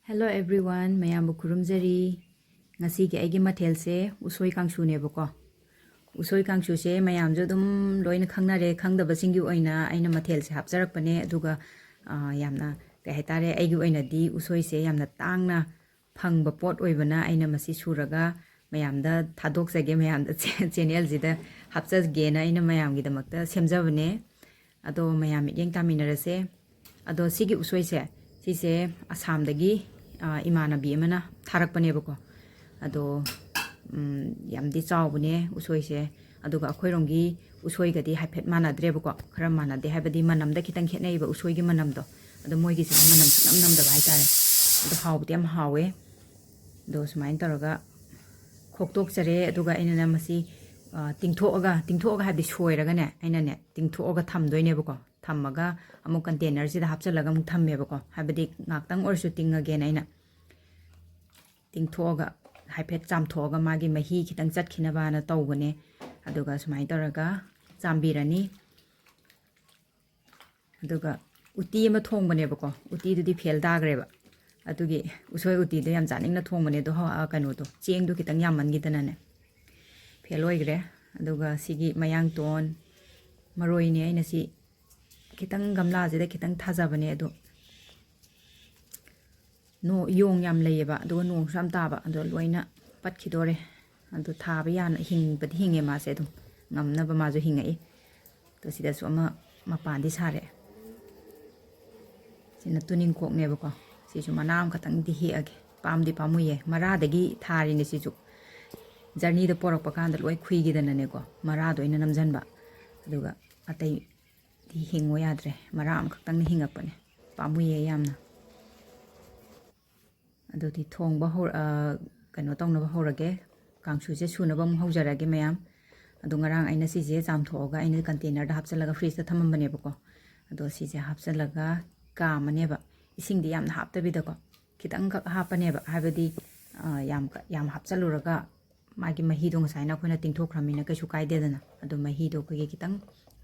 Hello everyone, mayambu kurumjari. Ngasi ki aigi mathel se usoi kangshu ne bako. Usoi kangshu se mayam jo dum loina khangna re khangda basingi oina aina mathel se hapjarak pane aduga yamna kai hetare aigi oina di usoi se yamna tangna phangba pot oibana aina masi suraga mayamda thadok jage mayamda channel jida hapjas ge na aina mayam gi damakta semjabane ado mayam yeng taminarase ado sigi usoi se sise asam dagi imanabi amana tharak pane bako ado yamdi chawbune usoi se aduga akhoirongi usoi gadi haiphet manadre bako khara manade habadi manamda kitang khetnei ba usoi gi manamdo ado moigi se manam sunam nam da bai tare ado hawbdi am hawe do sumain taraga khoktok chare aduga ina masi tingthoga habdi soiraga ne aina ne tingthoga thamdoine bako thammaga amu container sida hapchalaga mu thamme bako habdi ngaktang orsu tinga gen aina tingthoga haiphet chamthoga magi mahi kitang chatkhina bana tawbane aduga sumai taraga chambirani aduga uti ma thongbane bako uti dudi fel dagreba adugi usoi uti do yam janingna thongbane do ha kanu do cheng do kitang yamman gidana ne fel oigre aduga sigi mayang ton maroi ne aina si kitang gamla jida kitang thajabane ado no yong yam leyeba do no sam taba ado loina patkhidore ado thaba yana hingbadi hinge ma se dum ngamna ba ma jo hingai to sida so ma mapandi sare sina tuning kok ne ba ko si su manam katang di hi age pamdi pamuye mara dagi thari ne si ju journey da porok pa kan da loi khui gi dana ne ko mara do ina namjan ba aduga atai di hingo yadre mara am katang ni hingak pane pamuye yamna ado di thong ba hor kano tong na ba horage kangshu je suna ba mu haujarage mayam ado ngarang aina si je jam thoga aina container da hapchalaga fridge da thamam bane ba ko ado si je hapchalaga ka mane ba ising di yamna hapta bi da ko kitang ka hapane ba habadi yam hapchaluraga magi mahi do ngasai na khoina tingthokramina kaisu kaide dana ado mahi do ko kitang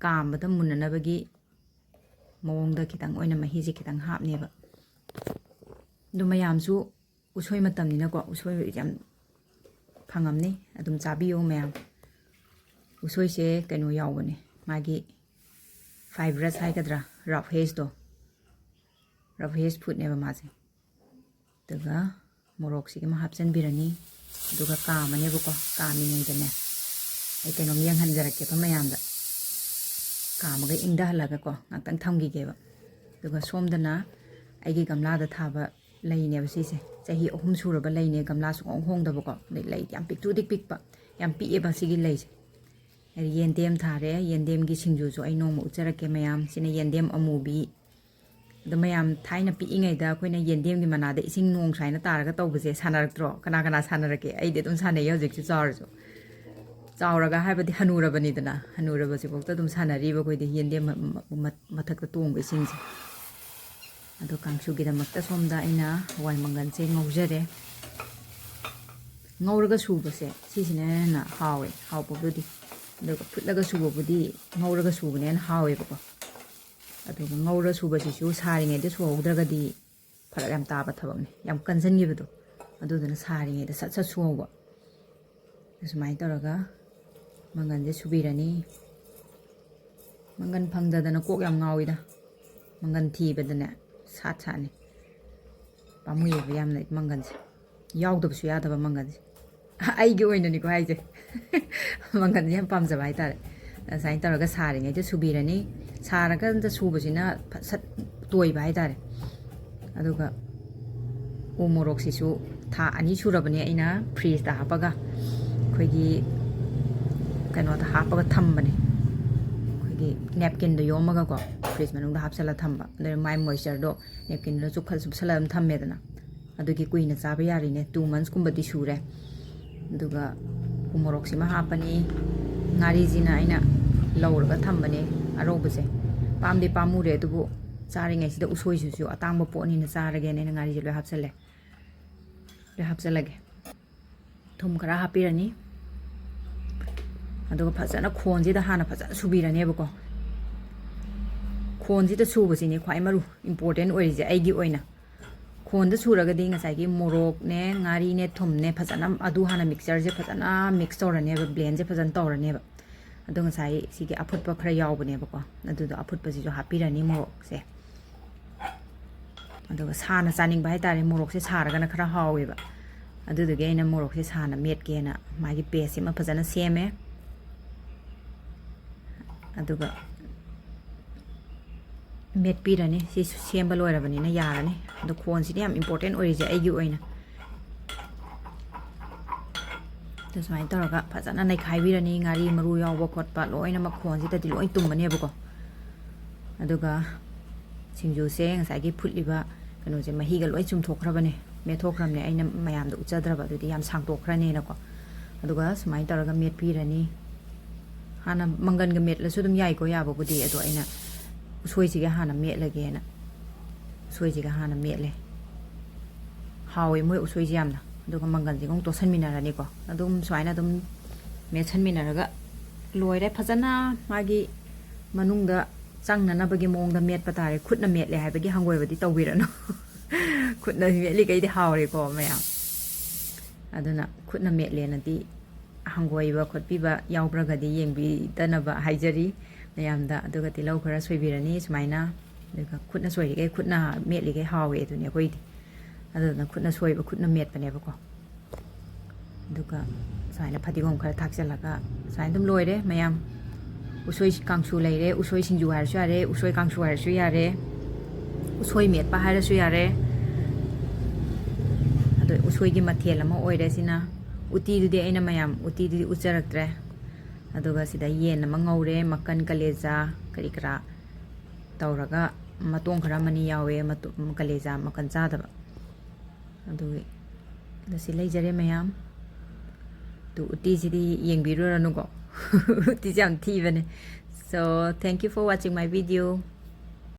kam ba da munna bagi mawong da kitang oina mahi je kitang hapne ba do mayam su usoi matam ni na ko usoi jam phangamni adum chabiyo mayam usoi se kanu yawbane magi fibrous haikadra rough haze food ne ba maje daga morok si ma hapchan birani duga ka mane bu ko ka mi ni dane ai kanu yang han jarake pa mayam da ka maga ingda halaga ko ngakang thamgi ge ba duga somdana aigi gamla da thaba laine ba sise chahi ohum suraba laine gamla su hong da bako lai yam pik tu dik pik pa yam pi e ba sigi lai yendem thare yendem gi singju jo ai nong mu charake mayam sine yendem amubi da mayam thaina pi ingai da koina yendem gi manada ising nong saina taraga tawbse sanarak kana sanarake ai de dum sanai hojik chu chauraga habadi hanurabani dana hanuraba se bokta dum sanari ba koi de yendem mathak ta tong be sing ado kangshu gi da makta somda ina wai mangan se ngaujare ngauraga subase sisine na hawe hawbudi ado phutlaga subudi ngauraga subane na hawe bako ado ngaura subasi su saringe de suhaudraga di pharak yam taba thabakne yam kanjan gi bedo ado dana saringe de sat suwa sumai taraga mangan je subirani mangan phangda dana kok yam ngawida mangan thi bedane satani pamuye ba yam lai mangan se yawdab su yadaba mangan se ai gi oina ni ko haije mangan yam pamja bai tare sain taraga saringe je subirani saraga da subasina sat toy bai tare aduga umorok sisu tha ani surabane aina freeze da hapaga khoigi kano da hapaga thambane khoigi napkin do yomaga ko fridge manung da hapsala thamba le mai moisture do napkin do chukhal subsalam thamme dana adugi kuina chaba yari ne 2 months kumbadi sure aduga umorok sima hapani ngari jina aina lawraga thambane arobase pamde pamure dubu charingai sida usoi su atangba poni na charage ne ngari jelo hapsalage thum khara hapirani aduga phajana khonji da hana phajana subirani bako khonji da subasini khwai maru important oirije aigi oina ꯈꯣꯟꯗ ꯁꯨꯔꯒꯗꯤ ꯉꯁꯥꯏꯒꯤ ꯃꯣꯔꯣꯛꯅꯦ ꯉꯥꯔꯤꯅꯦ ꯊꯨꯝꯅꯦ ꯐꯖꯅ ꯑꯗꯨ ꯍꯥꯟꯅ ꯃꯤꯛꯁꯆꯔꯁꯦ ꯐꯖꯅ mix ꯇꯧꯔꯅꯦꯕ ꯕ꯭ꯂꯦꯟꯁꯦ ꯐꯖꯅ ꯇꯧꯔꯅꯦꯕ ꯑꯗꯣ ꯉꯁꯥꯏ ꯁꯤꯒꯤ ꯑꯐꯨꯠꯄ ꯈꯔ ꯌꯥꯎꯕꯅꯦꯕꯀꯣ ꯑꯗꯨꯗꯣ ꯑꯐꯨꯠꯄꯁꯤꯁꯨ ꯍꯥꯞꯄꯤꯔꯅꯤ ꯃꯣꯔꯣꯛꯁꯦ ꯑꯗꯨꯒ ꯁꯥꯅ ꯆꯥꯅꯤꯡꯕ ꯍꯥꯏꯇꯥꯔꯦ ꯃꯣꯔꯣꯛꯁꯦ ꯁꯥꯔꯒꯅ ꯈꯔ ꯍꯥꯎꯋꯦꯕ ꯑꯗꯨꯗꯨꯒꯤ ꯑꯩꯅ ꯃꯣꯔꯣꯛꯁꯦ ꯁꯥꯅ ꯃꯦꯠꯀꯦꯅ ꯃꯥꯒꯤ ꯄꯦꯁꯁꯤꯃ ꯐꯖꯅ ꯁꯦꯝꯃꯦ ꯑꯗꯨꯒ ꯃꯦꯠꯄꯤꯔꯅꯤ ꯁꯤ ꯁꯦꯝꯕ ꯂꯣꯏꯔꯕꯅꯤꯅ ꯌꯥꯔꯅꯤ ꯑꯗꯣ ꯈꯣꯟꯁꯤꯗꯤ ꯌꯥꯝ ꯏꯝꯄꯣꯔꯇꯦꯟ ꯑꯣꯏꯔꯤꯁꯦ ꯑꯩꯒꯤ ꯑꯣꯏꯅ ꯑꯗꯣ ꯁꯨꯃꯥꯏꯅ ꯇꯧꯔꯒ ꯐꯖꯅ ꯅꯩꯈꯥꯏꯕꯤꯔꯅꯤ ꯉꯥꯔꯤ ꯃꯔꯨ ꯌꯥꯎꯕ ꯈꯣꯠꯄ ꯂꯣꯏꯅꯃꯛ ꯈꯣꯟꯁꯤꯗꯗꯤ ꯂꯣꯏ ꯇꯨꯝꯕꯅꯦꯕꯀꯣ ꯑꯗꯨꯒ ꯁꯤꯡꯖꯨꯁꯦ ꯉꯁꯥꯏꯒꯤ ꯐꯨꯠꯂꯤꯕ ꯀꯩꯅꯣꯁꯦ ꯃꯍꯤꯒ ꯂꯣꯏ ꯆꯨꯝꯊꯣꯛꯈ꯭ꯔꯕꯅꯦ ꯃꯦꯠꯊꯣꯛꯈ꯭ꯔꯕꯅꯦ ꯑꯩꯅ ꯃꯌꯥꯝꯗ ꯎꯠꯆꯗ꯭ꯔꯕ ꯑꯗꯨꯗꯤ ꯌꯥꯝ ꯁꯥꯡꯇꯣꯛꯈ꯭ꯔꯅꯦꯅꯀꯣ ꯑꯗꯨꯒ ꯁꯨꯃꯥꯏꯅ ꯇꯧꯔꯒ ꯃꯦꯠꯄꯤꯔꯅꯤ ꯍꯥꯟꯅ ꯃꯪꯒꯟꯒ ꯃꯦꯠꯂꯁꯨ ꯑꯗꯨꯝ ꯌꯥꯏꯀꯣ ꯌꯥꯕꯕꯨꯗꯤ ꯑꯗꯣ ꯑꯩꯅ ꯎꯁꯣꯏꯁꯤꯒ ꯍꯥꯟꯅ ꯃꯦꯠꯂꯒꯦꯅ ꯎꯁꯣꯏꯁꯤꯒ ꯍꯥꯟꯅ ꯃꯦꯠꯂꯦ ꯍꯥꯎꯋꯦ ꯃꯣꯏ ꯎꯁꯣꯏꯁꯤ ꯌꯥꯝꯅ ꯑꯗꯨꯒ ꯃꯪꯒꯟꯁꯤꯒ ꯑꯃꯨꯛ ꯇꯣꯠꯁꯟꯃꯤꯟꯅꯔꯅꯤꯀꯣ ꯑꯗꯨꯝ ꯁꯨꯃꯥꯏꯅ ꯑꯗꯨꯝ ꯃꯦꯠꯁꯟꯃꯤꯟꯅꯔꯒ ꯂꯣꯏꯔꯦ ꯐꯖꯅ ꯃꯥꯒꯤ ꯃꯅꯨꯡꯗ ꯆꯪꯅꯅꯕꯒꯤ ꯃꯑꯣꯡꯗ ꯃꯦꯠꯄ ꯇꯥꯔꯦ ꯈꯨꯠꯅ ꯃꯦꯠꯂꯦ ꯍꯥꯏꯕꯒꯤ ꯍꯪꯒꯣꯏꯕꯗꯤ ꯇꯧꯕꯤꯔꯅꯨ ꯈꯨꯠꯅ ꯃꯦꯠꯂꯤꯈꯩꯗꯤ ꯍꯥꯎꯔꯦꯀꯣ ꯃꯌꯥꯝ ꯑꯗꯨꯅ ꯈꯨꯠꯅ ꯃꯦꯠꯂꯦꯅꯗꯤ ꯍꯪꯒꯣꯏꯕ ꯈꯣꯠꯄꯤꯕ ꯌꯥꯎꯕ꯭ꯔꯒꯗꯤ ꯌꯦꯡꯕꯤꯗꯅꯕ ꯍꯥꯏꯖꯔꯤ ꯃꯌꯥꯝꯗ ꯑꯗꯨꯒ ꯇꯤꯜꯍꯧ ꯈꯔ ꯁꯣꯏꯕꯤꯔꯅꯤ ꯁꯨꯃꯥꯏꯅ ꯑꯗꯨꯒ ꯈꯨꯠꯅ ꯁꯣꯏꯔꯤꯈꯩ ꯈꯨꯠꯅ ꯃꯦꯠꯂꯤꯈꯩ ꯍꯥꯎꯋꯦ ꯑꯗꯨꯅꯤ ꯑꯩꯈꯣꯏꯗꯤ ꯑꯗꯨꯅ ꯈꯨꯠꯅ ꯁꯣꯏꯕ ꯈꯨꯠꯅ ꯃꯦꯠꯄꯅꯦꯕꯀꯣ ꯑꯗꯨꯒ ꯁꯨꯃꯥꯏꯅ ꯐꯗꯤꯒꯣꯝ ꯈꯔ ꯊꯥꯛꯆꯤꯜꯂꯒ ꯁꯨꯃꯥꯏꯅ ꯑꯗꯨꯝ ꯂꯣꯏꯔꯦ ꯃꯌꯥꯝ ꯎꯁꯣꯏ ꯀꯥꯡꯁꯨ ꯂꯩꯔꯦ ꯎꯁꯣꯏ ꯁꯤꯡꯖꯨ ꯍꯥꯏꯔꯁꯨ ꯌꯥꯔꯦ ꯎꯁꯣꯏ ꯀꯥꯡꯁꯨ ꯍꯥꯏꯔꯁꯨ ꯌꯥꯔꯦ ꯎꯁꯣꯏ ꯃꯦꯠꯄ ꯍꯥꯏꯔꯁꯨ ꯌꯥꯔꯦ ꯑꯗꯣ ꯎꯁꯣꯏꯒꯤ ꯃꯊꯦꯜ ꯑꯃ ꯑꯣꯏꯔꯦ ꯁꯤꯅ ꯎꯇꯤꯗꯨꯗꯤ ꯑꯩꯅ ꯃꯌꯥꯝ ꯎꯇꯤꯗꯨꯗꯤ ꯎꯠꯆꯔꯛꯇ꯭ꯔꯦ ꯑꯗꯨꯒ ꯁꯤꯗ ꯌꯦꯟ ꯑꯃ ꯉꯧꯔꯦ ꯃꯀꯟ ꯀꯂꯦꯖꯥ ꯀꯔꯤ ꯀꯔꯥ ꯇꯧꯔꯒ ꯃꯇꯣꯡ ꯈꯔ ꯑꯃꯅꯤ ꯌꯥꯎꯋꯦ ꯀꯂꯦꯖꯥ ꯃꯀꯟ ꯆꯥꯗꯕ ꯑꯗꯨꯒꯤ ꯁꯤ ꯂꯩꯖꯔꯦ ꯃꯌꯥꯝ ꯑꯗꯨ ꯎꯇꯤꯁꯤꯗꯤ ꯌꯦꯡꯕꯤꯔꯨꯔꯅꯨꯀꯣ ꯎꯇꯤꯁꯤ ꯌꯥꯝ ꯊꯤꯕꯅꯦ so thank you for watching my video